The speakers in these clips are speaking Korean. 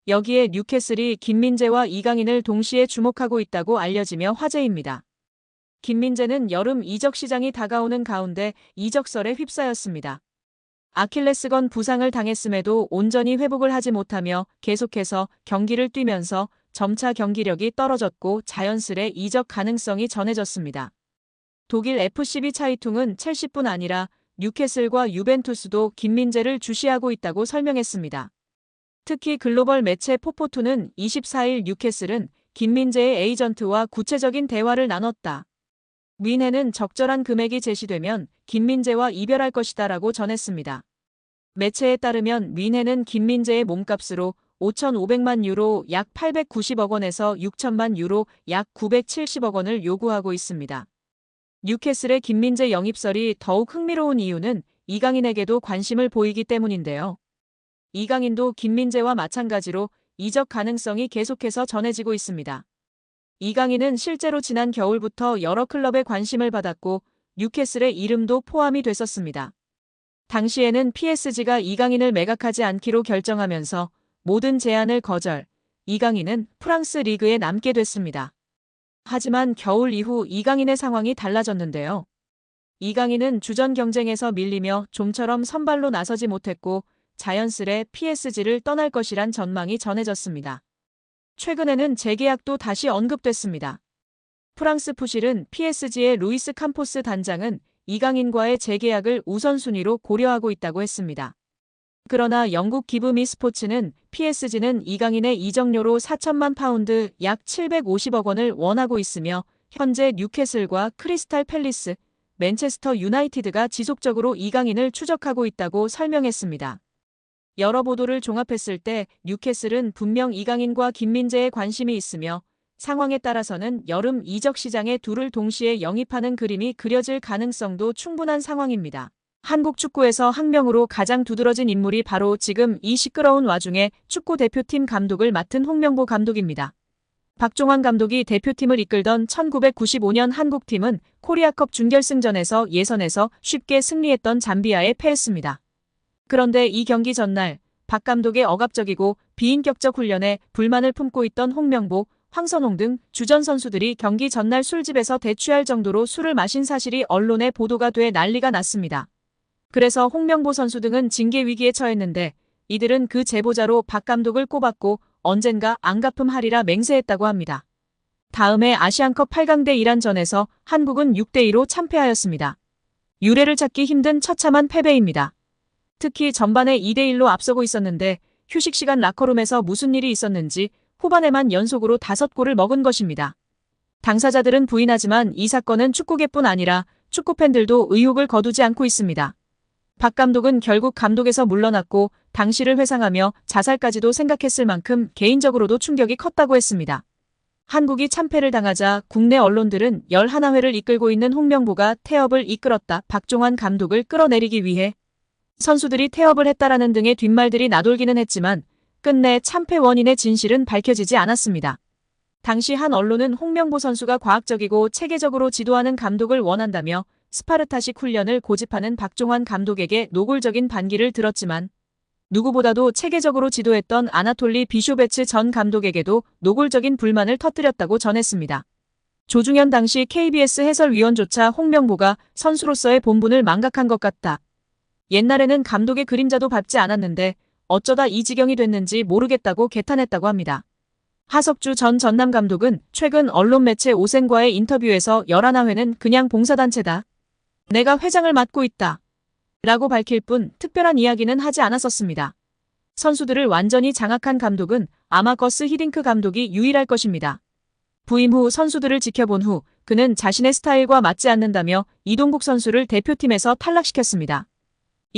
여기에 뉴캐슬이 김민재와 이강인을 동시에 주목하고 있다고 알려지며 화제입니다. 김민재는 여름 이적 시장이 다가오는 가운데 이적설에 휩싸였습니다. 아킬레스건 부상을 당했음에도 온전히 회복을 하지 못하며 계속해서 경기를 뛰면서 점차 경기력이 떨어졌고 자연스레 이적 가능성이 전해졌습니다. 독일 FCB 차이퉁은 첼시뿐 아니라 뉴캐슬과 유벤투스도 김민재를 주시하고 있다고 설명했습니다. 특히 글로벌 매체 포포투는 24일 뉴캐슬은 김민재의 에이전트와 구체적인 대화를 나눴다. 뮌헨은 적절한 금액이 제시되면 김민재와 이별할 것이다라고 전했습니다. 매체에 따르면 뮌헨은 김민재의 몸값으로 5,500만 유로 약 890억 원에서 6천만 유로 약 970억 원을 요구하고 있습니다. 뉴캐슬의 김민재 영입설이 더욱 흥미로운 이유는 이강인에게도 관심을 보이기 때문인데요. 이강인도 김민재와 마찬가지로 이적 가능성이 계속해서 전해지고 있습니다. 이강인은 실제로 지난 겨울부터 여러 클럽의 관심을 받았고 뉴캐슬의 이름도 포함이 됐었습니다. 당시에는 PSG가 이강인을 매각하지 않기로 결정하면서 모든 제안을 거절, 이강인은 프랑스 리그에 남게 됐습니다. 하지만 겨울 이후 이강인의 상황이 달라졌는데요. 이강인은 주전 경쟁에서 밀리며 좀처럼 선발로 나서지 못했고 자연스레 PSG를 떠날 것이란 전망이 전해졌습니다. 최근에는 재계약도 다시 언급됐습니다. 프랑스 푸실은 PSG의 루이스 캄포스 단장은 이강인과의 재계약을 우선순위로 고려하고 있다고 했습니다. 그러나 영국 기브미 스포츠는 PSG는 이강인의 이적료로 4천만 파운드 약 750억 원을 원하고 있으며 현재 뉴캐슬과 크리스탈 팰리스, 맨체스터 유나이티드가 지속적으로 이강인을 추적하고 있다고 설명했습니다. 여러 보도를 종합했을 때 뉴캐슬은 분명 이강인과 김민재에 관심이 있으며 상황에 따라서는 여름 이적 시장에 둘을 동시에 영입하는 그림이 그려질 가능성도 충분한 상황입니다. 한국 축구에서 학명으로 가장 두드러진 인물이 바로 지금 이 시끄러운 와중에 축구 대표팀 감독을 맡은 홍명보 감독입니다. 박종환 감독이 대표팀을 이끌던 1995년 한국팀은 코리아컵 준결승전에서 예선에서 쉽게 승리했던 잠비아에 패했습니다. 그런데 이 경기 전날 박 감독의 억압적이고 비인격적 훈련에 불만을 품고 있던 홍명보, 황선홍 등 주전 선수들이 경기 전날 술집에서 대취할 정도로 술을 마신 사실이 언론에 보도가 돼 난리가 났습니다. 그래서 홍명보 선수 등은 징계 위기에 처했는데 이들은 그 제보자로 박 감독을 꼽았고 언젠가 안 갚음하리라 맹세했다고 합니다. 다음해 아시안컵 8강대 이란전에서 한국은 6대2로 참패하였습니다. 유례를 찾기 힘든 처참한 패배입니다. 특히 전반에 2대1로 앞서고 있었는데 휴식 시간 라커룸에서 무슨 일이 있었는지 후반에만 연속으로 5골을 먹은 것입니다. 당사자들은 부인하지만 이 사건은 축구계뿐 아니라 축구팬들도 의혹을 거두지 않고 있습니다. 박 감독은 결국 감독에서 물러났고 당시를 회상하며 자살까지도 생각했을 만큼 개인적으로도 충격이 컸다고 했습니다. 한국이 참패를 당하자 국내 언론들은 11회를 이끌고 있는 홍명보가 태업을 이끌었다. 박종환 감독을 끌어내리기 위해 선수들이 태업을 했다라는 등의 뒷말들이 나돌기는 했지만 끝내 참패 원인의 진실은 밝혀지지 않았습니다. 당시 한 언론은 홍명보 선수가 과학적이고 체계적으로 지도하는 감독을 원한다며 스파르타식 훈련을 고집하는 박종환 감독에게 노골적인 반기를 들었지만 누구보다도 체계적으로 지도했던 아나톨리 비쇼베츠 전 감독에게도 노골적인 불만을 터뜨렸다고 전했습니다. 조중현 당시 KBS 해설위원조차 홍명보가 선수로서의 본분을 망각한 것 같다. 옛날에는 감독의 그림자도 밟지 않았는데 어쩌다 이 지경이 됐는지 모르겠다고 개탄했다고 합니다. 하석주 전 전남 감독은 최근 언론 매체 오센과의 인터뷰에서 11회는 그냥 봉사단체다. 내가 회장을 맡고 있다. 라고 밝힐 뿐 특별한 이야기는 하지 않았었습니다. 선수들을 완전히 장악한 감독은 아마 거스 히딩크 감독이 유일할 것입니다. 부임 후 선수들을 지켜본 후 그는 자신의 스타일과 맞지 않는다며 이동국 선수를 대표팀에서 탈락시켰습니다.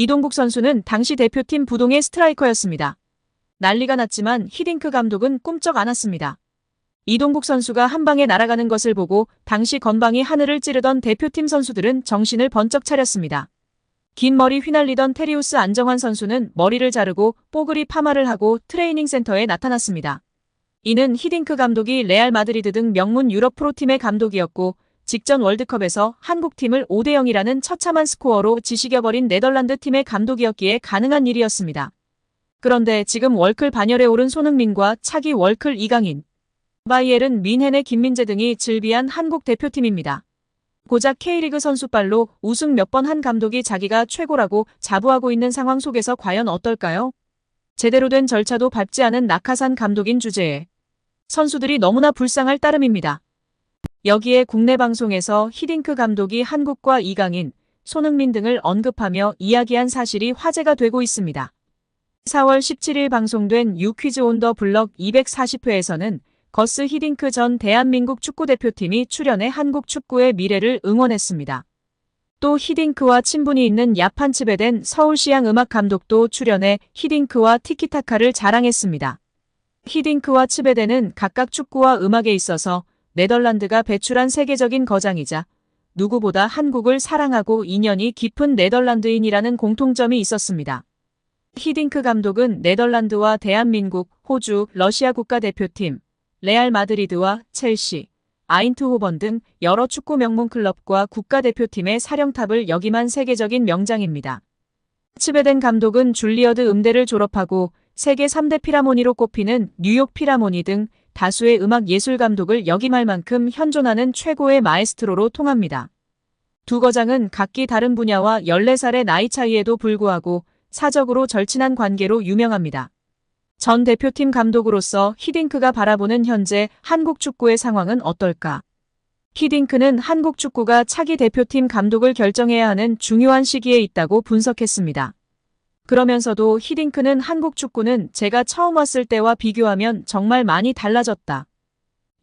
이동국 선수는 당시 대표팀 부동의 스트라이커였습니다. 난리가 났지만 히딩크 감독은 꿈쩍 않았습니다. 이동국 선수가 한 방에 날아가는 것을 보고 당시 건방이 하늘을 찌르던 대표팀 선수들은 정신을 번쩍 차렸습니다. 긴 머리 휘날리던 테리우스 안정환 선수는 머리를 자르고 뽀글이 파마를 하고 트레이닝 센터에 나타났습니다. 이는 히딩크 감독이 레알 마드리드 등 명문 유럽 프로팀의 감독이었고 직전 월드컵에서 한국팀을 5대0이라는 처참한 스코어로 지식여버린 네덜란드 팀의 감독이었기에 가능한 일이었습니다. 그런데 지금 월클 반열에 오른 손흥민과 차기 월클 이강인, 바이에른 뮌헨의 김민재 등이 즐비한 한국 대표팀입니다. 고작 K리그 선수발로 우승 몇 번 한 감독이 자기가 최고라고 자부하고 있는 상황 속에서 과연 어떨까요? 제대로 된 절차도 밟지 않은 낙하산 감독인 주제에 선수들이 너무나 불쌍할 따름입니다. 여기에 국내 방송에서 히딩크 감독이 한국과 이강인, 손흥민 등을 언급하며 이야기한 사실이 화제가 되고 있습니다. 4월 17일 방송된 유퀴즈 온 더 블럭 240회에서는 거스 히딩크 전 대한민국 축구대표팀이 출연해 한국 축구의 미래를 응원했습니다. 또 히딩크와 친분이 있는 야판츠베덴 서울시향 음악 감독도 출연해 히딩크와 티키타카를 자랑했습니다. 히딩크와 츠베덴은 각각 축구와 음악에 있어서 네덜란드가 배출한 세계적인 거장이자 누구보다 한국을 사랑하고 인연이 깊은 네덜란드인이라는 공통점이 있었습니다. 히딩크 감독은 네덜란드와 대한민국, 호주, 러시아 국가대표팀, 레알 마드리드와 첼시, 아인트호번 등 여러 축구 명문 클럽과 국가대표팀의 사령탑을 역임한 세계적인 명장입니다. 츠베덴 감독은 줄리어드 음대를 졸업하고 세계 3대 필하모니로 꼽히는 뉴욕 필하모니 등 다수의 음악 예술 감독을 역임할 만큼 현존하는 최고의 마에스트로로 통합니다. 두 거장은 각기 다른 분야와 14살의 나이 차이에도 불구하고 사적으로 절친한 관계로 유명합니다. 전 대표팀 감독으로서 히딩크가 바라보는 현재 한국 축구의 상황은 어떨까? 히딩크는 한국 축구가 차기 대표팀 감독을 결정해야 하는 중요한 시기에 있다고 분석했습니다. 그러면서도 히딩크는 한국 축구는 제가 처음 왔을 때와 비교하면 정말 많이 달라졌다.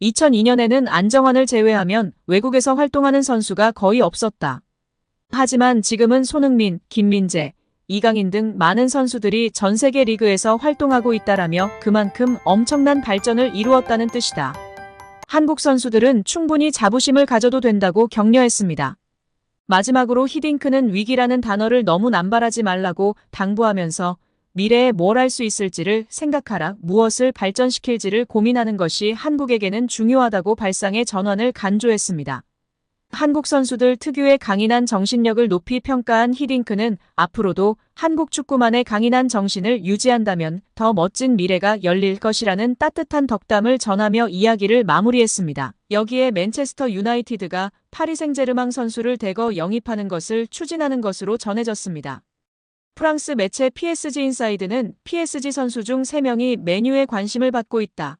2002년에는 안정환을 제외하면 외국에서 활동하는 선수가 거의 없었다. 하지만 지금은 손흥민, 김민재, 이강인 등 많은 선수들이 전 세계 리그에서 활동하고 있다라며 그만큼 엄청난 발전을 이루었다는 뜻이다. 한국 선수들은 충분히 자부심을 가져도 된다고 격려했습니다. 마지막으로 히딩크는 위기라는 단어를 너무 남발하지 말라고 당부하면서 미래에 뭘 할 수 있을지를 생각하라, 무엇을 발전시킬지를 고민하는 것이 한국에게는 중요하다고 발상의 전환을 간조했습니다. 한국 선수들 특유의 강인한 정신력을 높이 평가한 히딩크는 앞으로도 한국 축구만의 강인한 정신을 유지한다면 더 멋진 미래가 열릴 것이라는 따뜻한 덕담을 전하며 이야기를 마무리했습니다. 여기에 맨체스터 유나이티드가 파리 생제르맹 선수를 대거 영입하는 것을 추진하는 것으로 전해졌습니다. 프랑스 매체 PSG 인사이드는 PSG 선수 중 3명이 맨유에 관심을 받고 있다.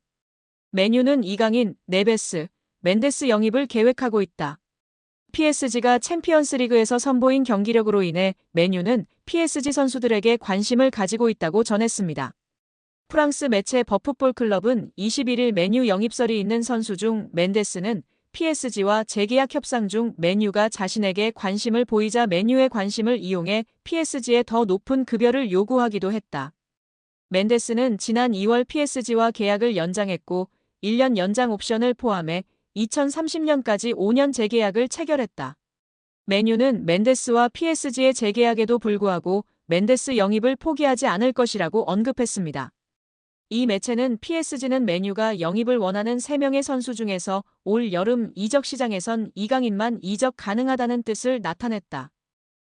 맨유는 이강인, 네베스, 멘데스 영입을 계획하고 있다. PSG가 챔피언스리그에서 선보인 경기력으로 인해 맨유는 PSG 선수들에게 관심을 가지고 있다고 전했습니다. 프랑스 매체 버풋볼 클럽은 21일 맨유 영입설이 있는 선수 중 멘데스는 PSG와 재계약 협상 중 맨유가 자신에게 관심을 보이자 맨유의 관심을 이용해 PSG에 더 높은 급여를 요구하기도 했다. 멘데스는 지난 2월 PSG와 계약을 연장했고 1년 연장 옵션을 포함해 2030년까지 5년 재계약을 체결했다. 맨유는 멘데스와 PSG의 재계약에도 불구하고 멘데스 영입을 포기하지 않을 것이라고 언급했습니다. 이 매체는 PSG는 맨유가 영입을 원하는 3명의 선수 중에서 올 여름 이적 시장에선 이강인만 이적 가능하다는 뜻을 나타냈다.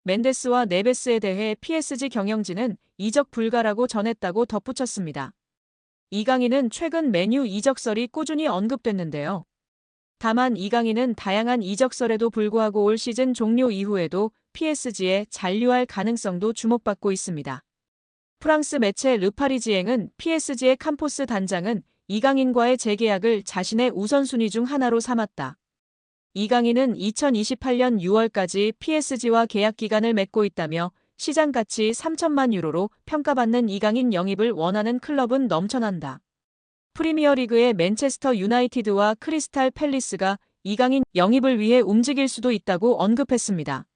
멘데스와 네베스에 대해 PSG 경영진은 이적 불가라고 전했다고 덧붙였습니다. 이강인은 최근 맨유 이적설이 꾸준히 언급됐는데요. 다만 이강인은 다양한 이적설에도 불구하고 올 시즌 종료 이후에도 PSG에 잔류할 가능성도 주목받고 있습니다. 프랑스 매체 르파리지앵은 PSG의 캄포스 단장은 이강인과의 재계약을 자신의 우선순위 중 하나로 삼았다. 이강인은 2028년 6월까지 PSG와 계약 기간을 맺고 있다며 시장 가치 3천만 유로로 평가받는 이강인 영입을 원하는 클럽은 넘쳐난다. 프리미어리그의 맨체스터 유나이티드와 크리스탈 팰리스가 이강인 영입을 위해 움직일 수도 있다고 언급했습니다.